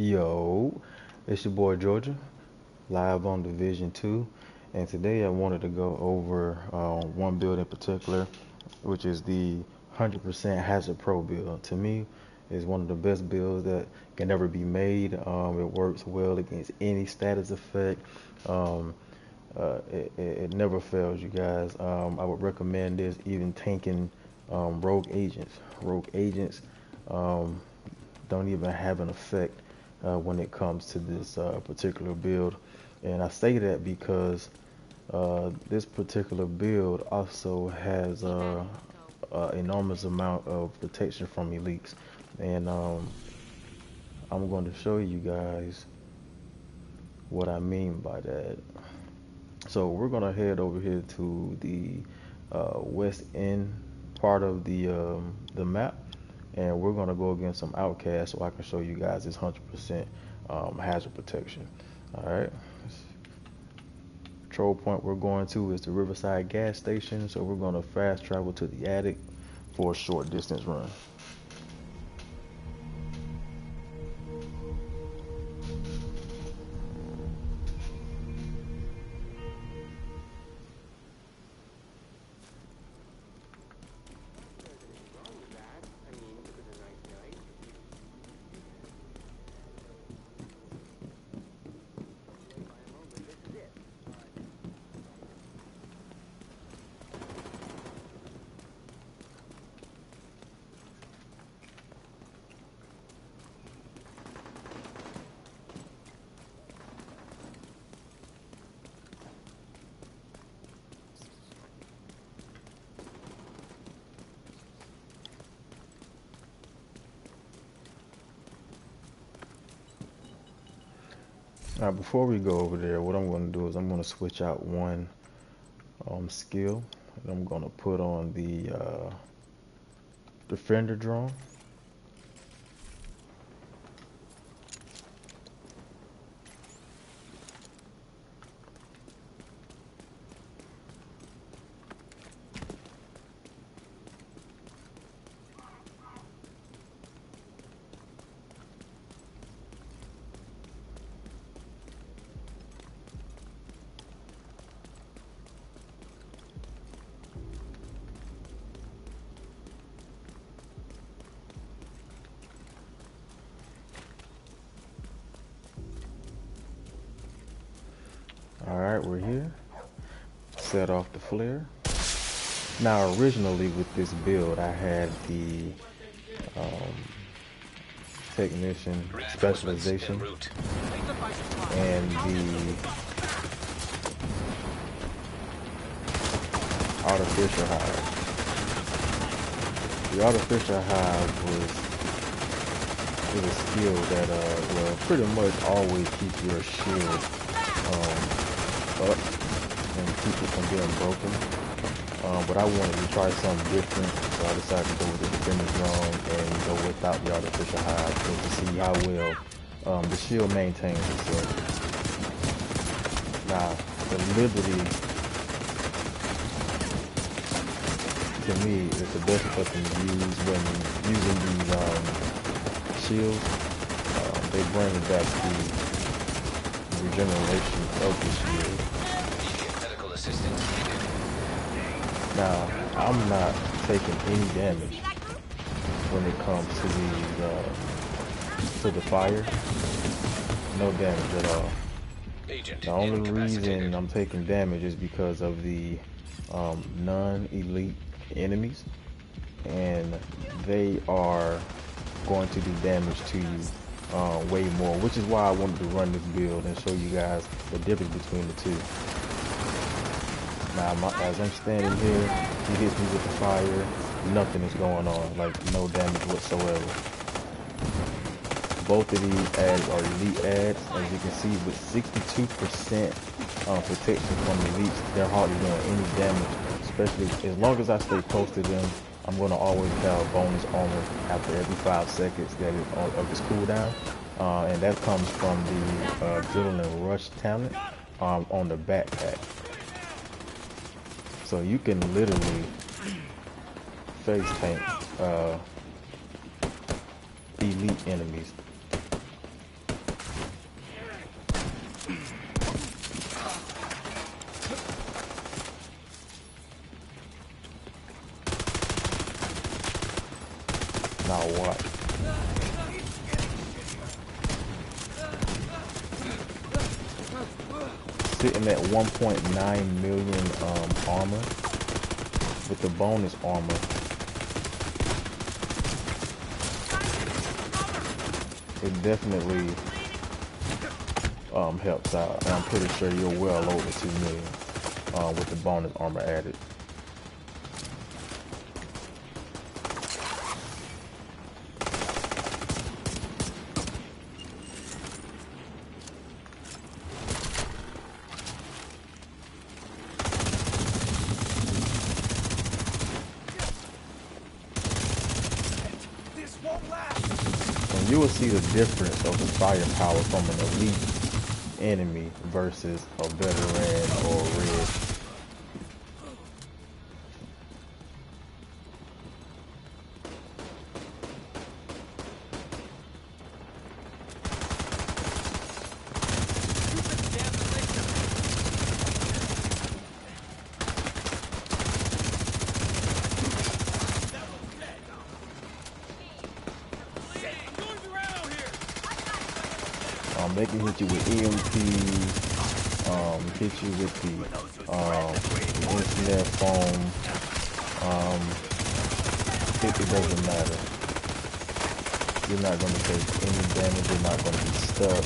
Yo, it's your boy Georgia, live on Division 2, and today I wanted to go over one build in particular, which is the 100% Hazard Pro build. To me, is one of the best builds that can ever be made. It works well against any status effect. Um, it never fails, you guys. I would recommend this even tanking rogue agents. Rogue agents um, don't even have an effect when it comes to this particular build. And I say that because this particular build also has enormous amount of protection from elites. And I'm going to show you guys what I mean by that. So we're going to head over here to the west end part of the map, and we're going to go against some outcasts so I can show you guys this 100% hazard protection. All right. Control point we're going to is the Riverside gas station, so we're going to fast travel to the attic for a short distance run. Now, before we go over there, what I'm going to do is I'm going to switch out one skill, and I'm going to put on the defender drone. All right, we're here. Set off the flare. Now, originally with this build, I had the um, technician specialization and the artificial hive. The artificial hive was a skill that will pretty much always keep your shield up and keep it from being broken. But I wanted to try something different, so I decided to go with the defender drone and go without the artificial hive just to see how well the shield maintains itself. Now, the Liberty, to me, is the best weapon to use when using these shields. They bring back the regeneration of the shield. Medical assistance needed. Now, I'm not taking any damage when it comes to the fire. No damage at all. Agent The only reason incapacitated. I'm taking damage is because of the non-elite enemies, and they are going to do damage to you way more, which is why I wanted to run this build and show you guys the difference between the two. Now, as I'm standing here, he hits me with the fire, nothing is going on, like no damage whatsoever. Both of these ads are elite ads, as you can see, with 62% protection from elites. They're hardly doing any damage, especially as long as I stay close to them. I'm going to always have bonus armor after every 5 seconds that is of this cooldown, and that comes from the Adrenaline Rush talent on the backpack. So you can literally face tank elite enemies. watch. Sitting at 1.9 million armor with the bonus armor. It definitely helps out, and I'm pretty sure you're well over 2 million with the bonus armor added. And you will see the difference of the firepower from an elite enemy versus a veteran or red. They can hit you with EMP, hit you with the internet phone. It doesn't matter. You're not going to take any damage. You're not going to be stuck.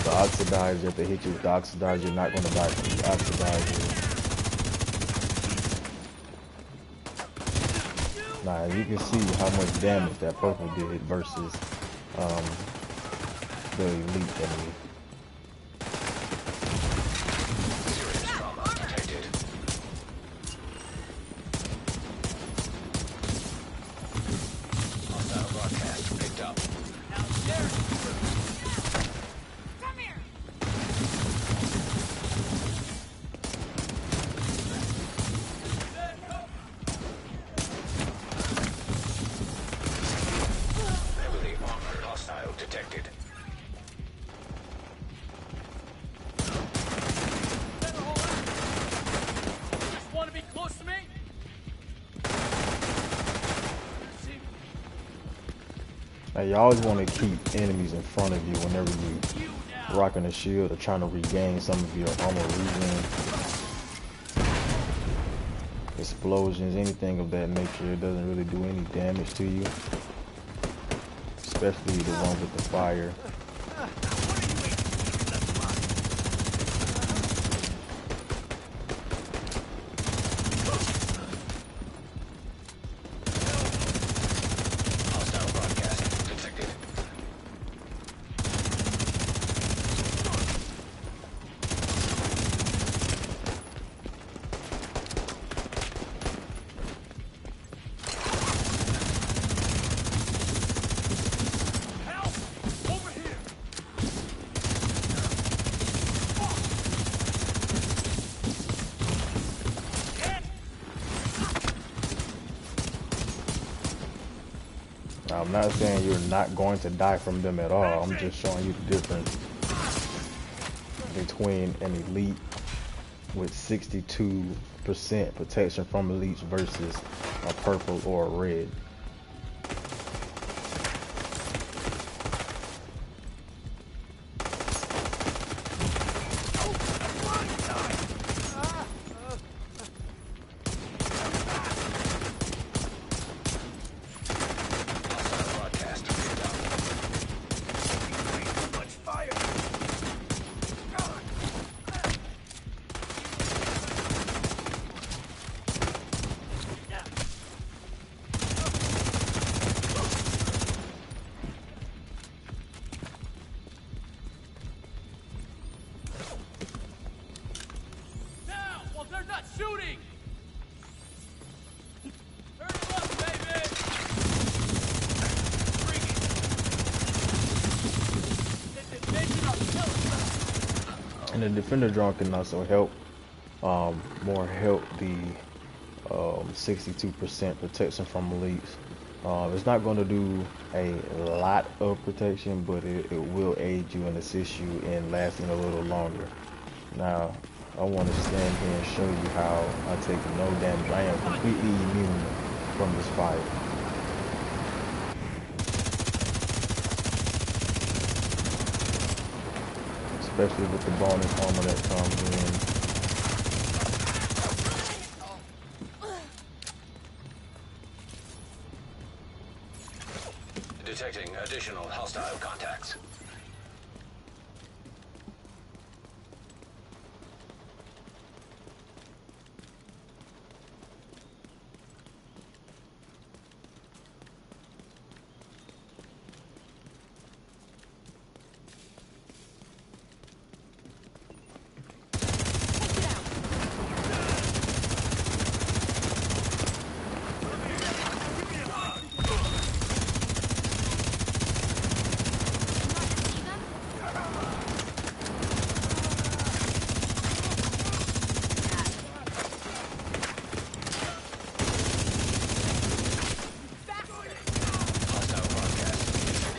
The oxidizer, if they hit you with the oxidizer, you're not going to die from the oxidizer. Now you can see how much damage that purple did versus the elite enemy. Serious trauma detected. Hostile broadcast picked up. Come here. Heavily armored hostile detected. Just want to be close to me? Now you always want to keep enemies in front of you whenever you rocking a shield or trying to regain some of your armor regen. Explosions, anything of that nature, it doesn't really do any damage to you. Especially the ones with the fire. Hostile broadcast detected. Help! Over here! Now, I'm not saying you're not going to die from them at all. I'm just showing you the difference between an elite with 62% protection from elites versus a purple or a red. Hostile broadcast picked up. Much fire! Now, while they're not shooting! Turn them up, baby! Bring it! And the defender drone can also help help the 62% protection from elites. It's not going to do a lot of protection, but it will aid you and assist you in lasting a little longer. Now, I want to stand here and show you how I take no damage. I am completely immune from this fight. Especially with the bonus armor that comes in. Detecting additional hostile contacts. Hostile broadcast detected.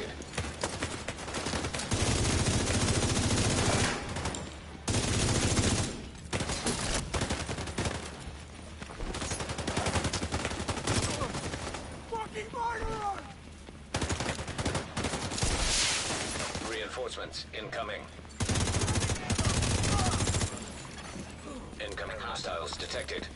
Reinforcements incoming. Incoming hostiles detected.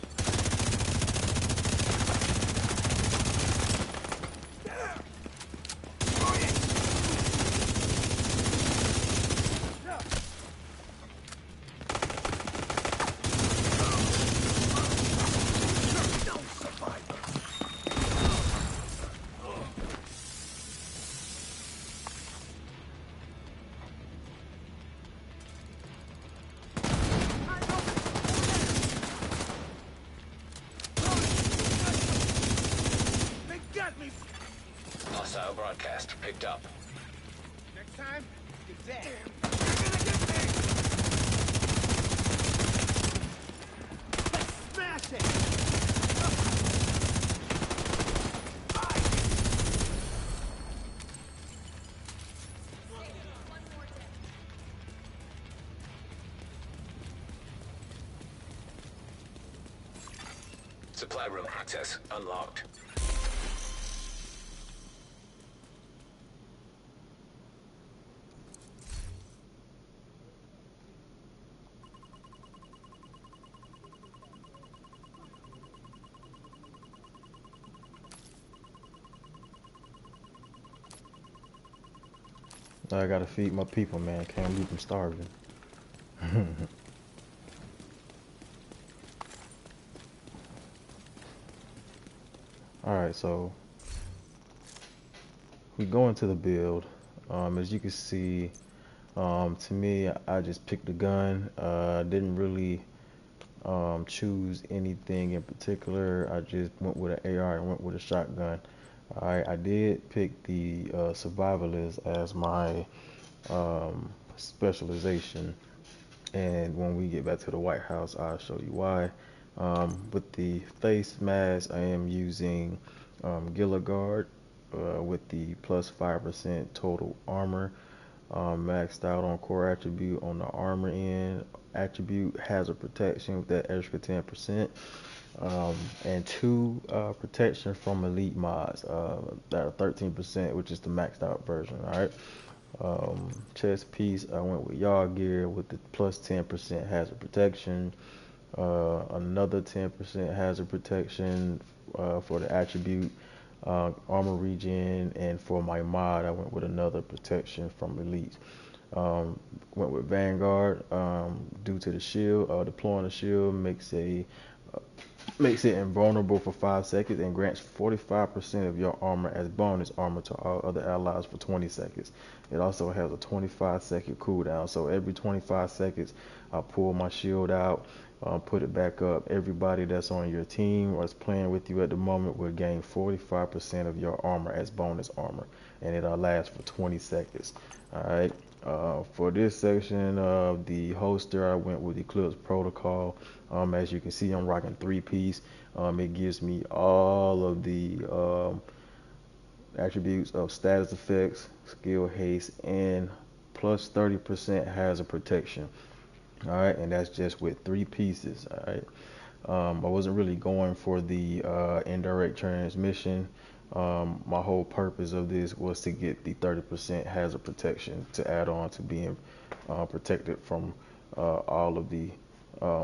Hostile broadcast picked up. Next time, get that. You're gonna get me! Let's smash it! Supply room access unlocked. I gotta feed my people, man. Can't leave them starving. Alright, so we go into the build. As you can see, to me, I just picked a gun. Didn't really choose anything in particular. I just went with an AR and went with a shotgun. Alright, I did pick the survivalist as my specialization, and when we get back to the White House, I'll show you why. With the face mask, I am using Gilligard with the plus 5% total armor, maxed out on core attribute on the armor end. Attribute hazard protection with that extra 10%, and 2 protection from elite mods that are 13%, which is the maxed out version. All right. Chest piece, I went with Yard Gear with the plus 10% hazard protection, another 10% hazard protection for the attribute, armor regen, and for my mod, I went with another protection from elite. Went with Vanguard due to the shield. Deploying the shield makes it invulnerable for 5 seconds and grants 45% of your armor as bonus armor to all other allies for 20 seconds. It also has a 25-second cooldown, so every 25 seconds I pull my shield out, put it back up. Everybody that's on your team or is playing with you at the moment will gain 45% of your armor as bonus armor, and it'll last for 20 seconds. Alright, for this section of the holster, I went with Eclipse Protocol. As you can see, I'm rocking 3-piece. It gives me all of the attributes of status effects, skill haste, and plus 30% hazard protection. Alright, and that's just with 3 pieces. Alright, I wasn't really going for the indirect transmission. My whole purpose of this was to get the 30% hazard protection to add on to being protected from all of the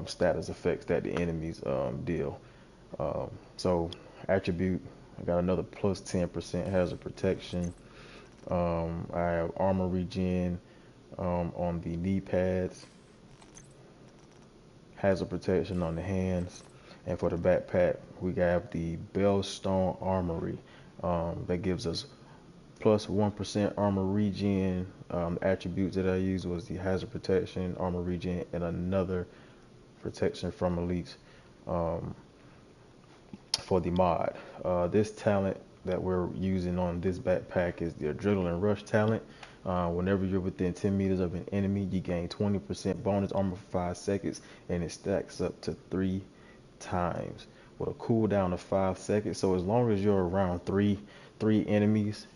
status effects that the enemies deal. So attribute, I got another plus 10% hazard protection. I have armor regen on the knee pads, hazard protection on the hands, and for the backpack we have the Bellstone Armory that gives us plus 1% armor regen. Attributes that I used was the hazard protection, armor regen, and another protection from elites for the mod. This talent that we're using on this backpack is the Adrenaline Rush talent. Whenever you're within 10 meters of an enemy, you gain 20% bonus armor for 5 seconds, and it stacks up to 3 times with a cooldown of 5 seconds. So as long as you're around three enemies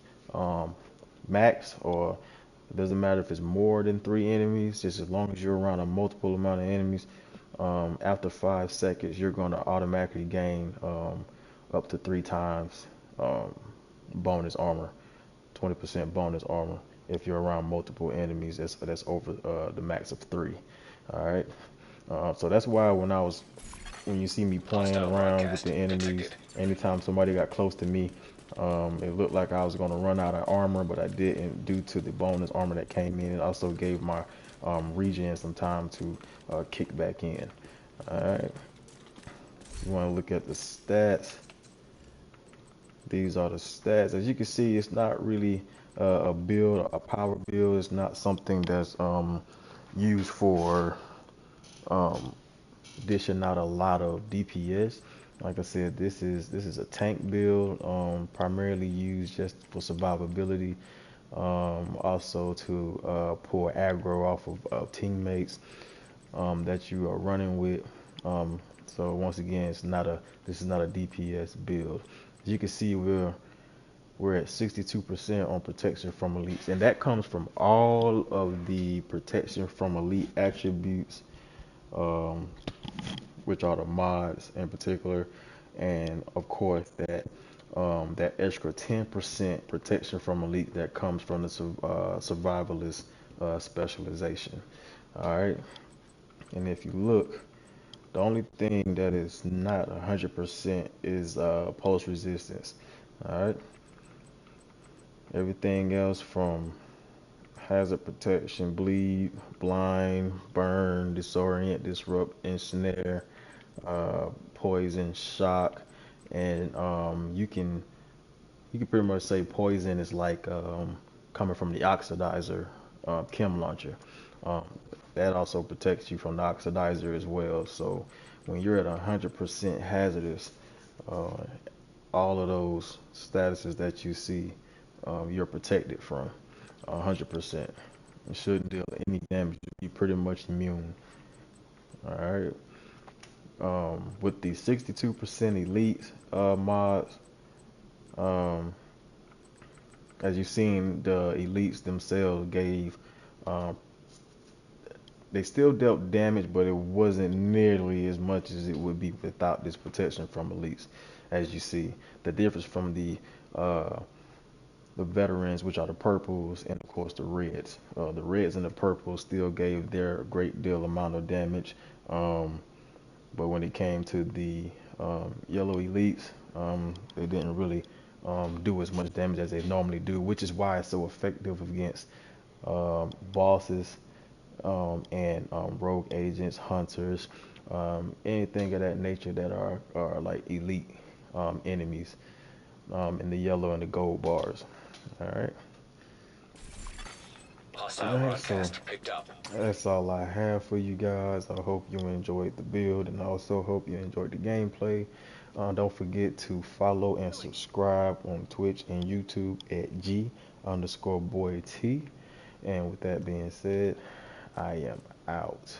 max, or it doesn't matter if it's more than 3 enemies, just as long as you're around a multiple amount of enemies, after 5 seconds you're going to automatically gain up to 3 times bonus armor, 20% bonus armor if you're around multiple enemies that's over the max of 3. All right, so that's why when you see me playing Hostile around with broadcast the enemies, detected. anytime somebody got close to me, it looked like I was going to run out of armor, but I didn't, due to the bonus armor that came in. It also gave my regen some time to kick back in. All right, you want to look at the stats. These are the stats. As you can see, it's not really a build, a power build. It's not something that's used for dishing out a lot of DPS. Like I said, this is a tank build, primarily used just for survivability, also to pull aggro off of teammates that you are running with. So once again, this is not a DPS build. As you can see, we're at 62% on protection from elites, and that comes from all of the protection from elite attributes, which are the mods in particular, and of course that extra 10% protection from elite that comes from the survivalist specialization. All right, and if you look, the only thing that is not 100% is pulse resistance. All right, everything else from hazard protection, bleed, blind, burn, disorient, disrupt, ensnare, poison, shock, and you can pretty much say poison is like coming from the oxidizer chem launcher. Um, that also protects you from the oxidizer as well. So when you're at 100% hazardous, uh, all of those statuses that you see, you're protected from 100%. It shouldn't deal any damage. You're pretty much immune. All right. With the 62% elite mods, um, as you've seen, the elites themselves gave, um, they still dealt damage, but it wasn't nearly as much as it would be without this protection from elites. As you see, the difference from the veterans, which are the purples, and of course the reds. The reds and the purples still gave their great deal amount of damage, but when it came to the yellow elites, they didn't really do as much damage as they normally do, which is why it's so effective against bosses and rogue agents, hunters, anything of that nature that are like elite enemies in the yellow and the gold bars. All right. Hostile All right, so broadcast picked up. that's all I have for you guys. I hope you enjoyed the build, and I also hope you enjoyed the gameplay. Don't forget to follow and subscribe on Twitch and YouTube at G_boy_T. And with that being said, I am out.